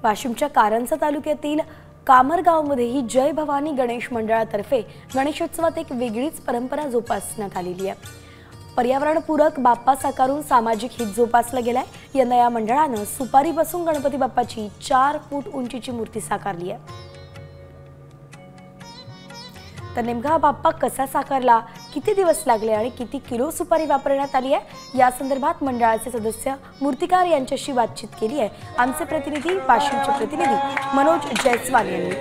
वाशिमच्या कारंजा तालुक्यातील कामरगावमध्येही जय भवानी गणेश मंडळातर्फे गणेशोत्सवात एक वेगळीच परंपरा जोपासण्यात आलेली आहे। पर्यावरणपूरक बाप्पा साकारून सामाजिक हित जोपासला गेलाय। यंदा या मंडळानं सुपारी बसून गणपती बाप्पाची 4 फूट उंचीची मूर्ती साकारली आहे। तर नेमका बाप्पा कसा साकारला, किती दिवस लागले आणि किती किलो सुपारी वापरण्यात आली आहे, या संदर्भात मंडळाचे सदस्य मूर्तिकार यांच्याशी बातचीत केली आहे। आमचे प्रतिनिधी वाशिमचे प्रतिनिधी मनोज जयस्वाल यांनी।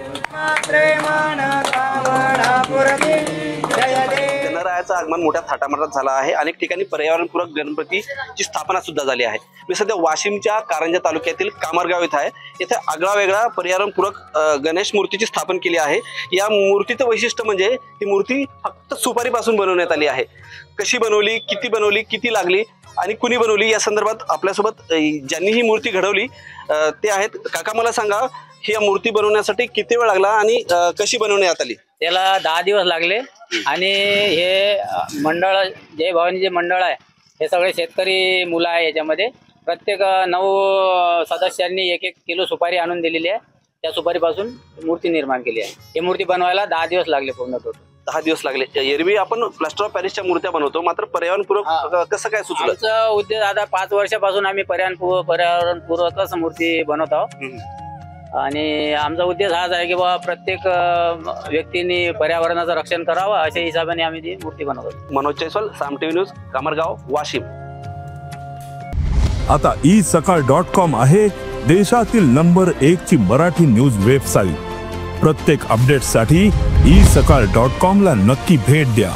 गणरायाचं आगमन मोठ्या थाटामाटात झालं आहे। अनेक ठिकाणी पर्यावरणपूरक गणपतीची स्थापना सुद्धा झाली आहे। मी सध्या वाशिमच्या कारंजा तालुक्यातील कामरगाव इथं आहे। इथे आगळा वेगळा पर्यावरणपूरक गणेश मूर्तीची स्थापना केली आहे। या मूर्तीचं वैशिष्ट्य म्हणजे ही मूर्ती फक्त सुपारीपासून बनवण्यात आली आहे। कशी बनवली, किती लागली आणि कुणी बनवली या संदर्भात आपल्यासोबत ज्यांनी ही मूर्ती घडवली ते आहेत। काका, मला सांगा, ही मूर्ती बनवण्यासाठी किती वेळ लागला आणि कशी बनवण्यात आली? त्याला 10 दिवस लागले आणि हे मंडळ जय भवानी जे मंडळ आहे हे सगळे शेतकरी मुलं आहे। याच्यामध्ये प्रत्येक 9 सदस्यांनी 1-1 किलो सुपारी आणून दिलेली आहे। त्या सुपारीपासून मूर्ती निर्माण केली आहे। ही मूर्ती बनवायला 10 दिवस लागले, पूर्ण टोटल 10 दिवस लागले। एरवी आपण प्लास्टर ऑफ पॅरिसच्या मूर्त्या बनवतो, मात्र पर्यावरणपूरक कसं काय सुचलं? आमचा उद्देश आता 5 वर्षापासून आम्ही पर्यावरणपूरकच मूर्ती बनवत आहोत आणि आमचा उद्देश हाच आहे की बाबा प्रत्येक व्यक्तीने पर्यावरणाचं रक्षण करावं अशा हिशोबाने आम्ही ती मूर्ती बनवतो। मनोज जयस्वाल, साम टीव्ही न्यूज, कामरगाव, वाशिम। आता isakal.com आहे देशातील नंबर 1 ची मराठी न्यूज वेबसाईट। प्रत्येक अपडेटसाठी isakal.com ला नक्की भेट द्या।